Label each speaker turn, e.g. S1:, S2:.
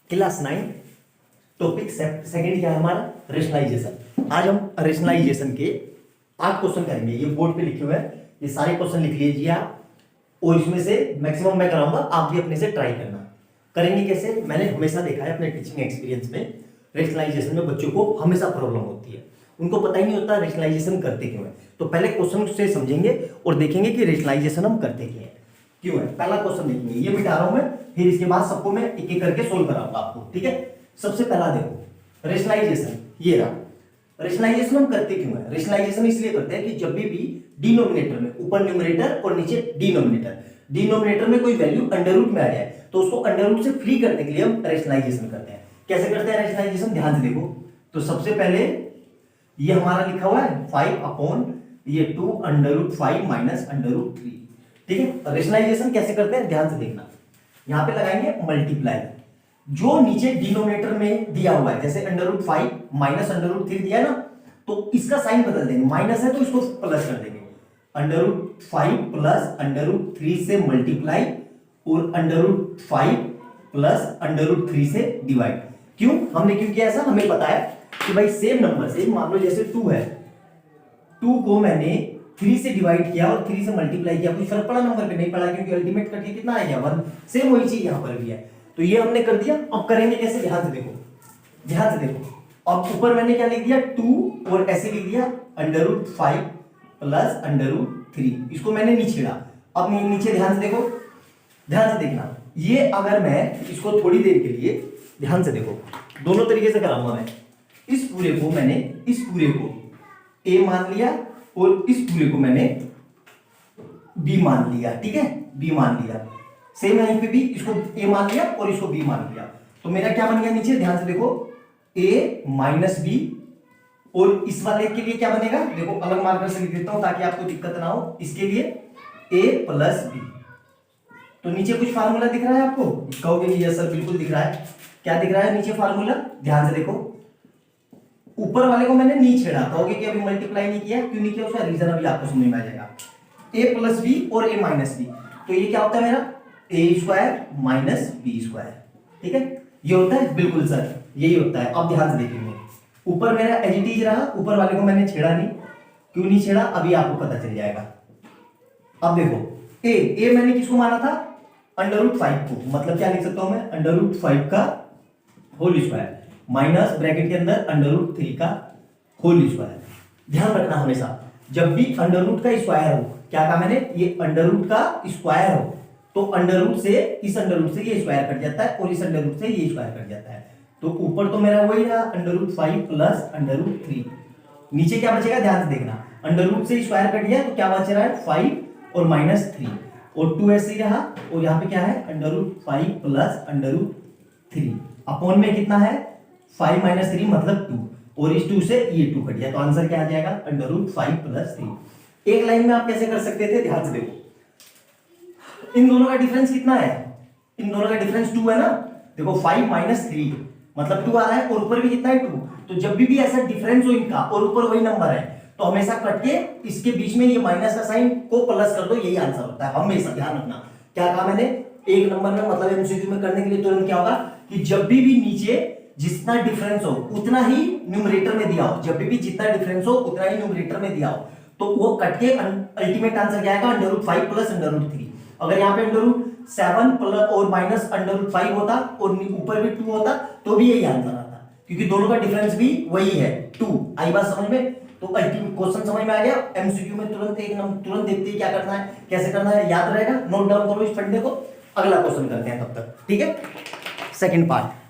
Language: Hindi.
S1: क्लास 9 टॉपिक सेकंड क्या है हमारा, रेशनलाइजेशन। आज हम रेशनलाइजेशन के 8 क्वेश्चन करेंगे। ये बोर्ड पे लिखे हुए हैं, ये सारे क्वेश्चन लिख लीजिए आप, और इसमें से मैक्सिमम मैं कराऊंगा, आप भी अपने से ट्राई करना। करेंगे कैसे, मैंने हमेशा देखा है अपने टीचिंग एक्सपीरियंस में, रेशनलाइजेशन में बच्चों को हमेशा प्रॉब्लम होती है, उनको पता ही नहीं होता रेशनलाइजेशन करते क्यों है। तो पहले क्वेश्चन से समझेंगे और देखेंगे कि रेशनलाइजेशन हम करते क्यों है। पहला क्वेश्चन देखेंगे, ये मिटा रहा हूं मैं, फिर इसके बाद सबको मैं एक एक करके सोल्व कराऊंगा आपको, ठीक है। सबसे पहला देखो रेशनलाइजेशन, ये रहा। रेशनलाइजेशन हम करते क्यों है, रेशनलाइजेशन इसलिए करते हैं कि जब भी डिनोमिनेटर में, ऊपर न्यूमरेटर और नीचे डिनोमिनेटर में कोई वैल्यू अंडर रूट में आ जाए तो उसको अंडर रूट से फ्री करने के लिए हम रेशनलाइजेशन करते हैं। कैसे करते हैं रेशनलाइजेशन, ध्यान से देखो। तो सबसे पहले ये हमारा लिखा हुआ है 5 अपॉन ये 2 under root 5 minus under root 3, ठीक है। रेशनलाइजेशन कैसे करते हैं ध्यान से देखना, यहां पे लगाएंगे मल्टीप्लाई, जो नीचे डिनोमिनेटर में दिया हुआ है, जैसे under root 5 minus under root 3 दिया है ना, तो इसका साइन बदल देंगे, माइनस है तो इसको प्लस कर देंगे। Under root 5 plus under root 3 से मल्टीप्लाई और under root 5 plus under root 3 से डिवाइड। क्यों, हमने क्यों किया ऐसा, हमें पता है कि भाई सेम नंबर से, मान लो जैसे 2 है, 2 को मैंने 3 से डिवाइड किया और 3 से मल्टीप्लाई किया, कोई फर्क पड़ा नंबर पे, नहीं पड़ा, क्योंकि अल्टीमेट करके कितना आएगा 1। सेम वही चीज यहां पर भी है, तो ये हमने कर दिया। अब करेंगे कैसे, ध्यान से देखो, ध्यान से देखो। अब ऊपर मैंने क्या लिख दिया 2 और ऐसे लिख दिया under root 5 plus under root 3, इसको मैंने नहीं छेड़ा। अब नीचे ध्यान से देखो, ध्यान से देखना, ये अगर मैं इसको थोड़ी देर के लिए ध्यान से देखो, दोनों तरीके से कराऊंगा मैं। इस पूरे को मैंने, इस पूरे को a मान लिया और इस पूरे को मैंने b मान लिया, ठीक है, b मान लिया। सेम यहीं पे भी इसको a मान लिया और इसको b मान लिया, तो मेरा क्या बन गया नीचे, ध्यान से देखो, a माइनस b, और इस वाले के लिए क्या बनेगा, देखो अलग मार्कर से लिख देता हूं ताकि आपको दिक्कत ना हो। इसके लिए a प्लस b, तो नीचे कुछ फार्मूला दिख रहा है आपको, कहोगे यस सर बिल्कुल दिख रहा है। क्या दिख रहा है नीचे फार्मूला, ध्यान से देखो। ऊपर वाले को मैंने नहीं छेड़ा, कहोगे कि अभी मल्टीप्लाई नहीं किया, क्यों नहीं किया, उसका रीजन अभी आपको समझ में आ जाएगा। a प्लस बी और a माइनस बी, तो ये क्या होता है मेरा a square minus b square, ठीक है, ये होता है, बिल्कुल सर यही होता है। अब ध्यान से देखेंगे, ऊपर मेरा एज इट इज रहा, ऊपर वाले को मैंने छेड़ा नहीं, क्यों नहीं छेड़ा अभी आपको पता चल जाएगा। अब देखो a मैंने किसको माना था, अंडर रूट 5 को, मतलब क्या लिख सकता हूं मैं, अंडर रूट 5 का होल स्क्वायर माइनस ब्रैकेट के अंदर अंडर रूट 3 का होल स्क्वायर। ध्यान रखना हमेशा, जब भी अंडर रूट का स्क्वायर हो, क्या कहा मैंने, ये अंडर रूट का स्क्वायर हो, तो अंडर रूट से, इस अंडर रूट से ये स्क्वायर कट जाता है और इस अंडर रूट से ये स्क्वायर कट जाता है। तो ऊपर तो मेरा वही रहा under root 5 plus under root 3, नीचे क्या बचेगा, ध्यान से देखना, अंडर रूट से स्क्वायर कट गया तो क्या बच रहा है 5 और माइनस 3, और 2 ऐसे ही रहा, और यहाँ पे क्या है under root 5 plus under root 3, upon में कितना है 5 माइनस 3 मतलब 2, और इस 2 से ये 2 कट गया, तो आंसर क्या आ जाएगा अंडर रूट 5 प्लस 3। एक लाइन में आप कैसे कर सकते थे, ध्यान से देखो, इन दोनों का डिफरेंस कितना है, इन दोनों का डिफरेंस 2 है ना, देखो 5 माइनस 3 मतलब 2 आ रहा है, और ऊपर भी कितना है 2, तो जब भी ऐसा डिफरेंस हो इनका और ऊपर वही नंबर है, तो हमेशा कट के इसके बीच में ये माइनस का साइन को प्लस कर दो, यही आंसर होता है, हमेशा ध्यान रखना। क्या कहा मैंने, एक नंबर में मतलब एमसीक्यू में करने के लिए तुरंत क्या होगा कि जब भी नीचे जितना डिफरेंस हो उतना ही न्यूमरेटर में दिया हो, जब भी जितना डिफरेंस हो उतना ही न्यूमरेटर में दिया हो, तो वो कट के अल्टीमेट आंसर क्या आएगा under root 5 plus under root 3। अगर यहाँ पे अंडर रूट 7 प्लस और माइनस अंडर रूट 5 होता और ऊपर भी 2 होता तो भी यही आंसर आता, क्योंकि दोनों का डिफरेंस भी वही है 2। आई बात समझ में, तो अल्टीमेट क्वेश्चन समझ में आ गया। एमसीक्यू में तुरंत तुरंत देखते ही क्या करना है, कैसे करना है, याद रहेगा, नोट डाउन करो इस फंडे को, अगला क्वेश्चन करते हैं तब तक, ठीक है। Second part,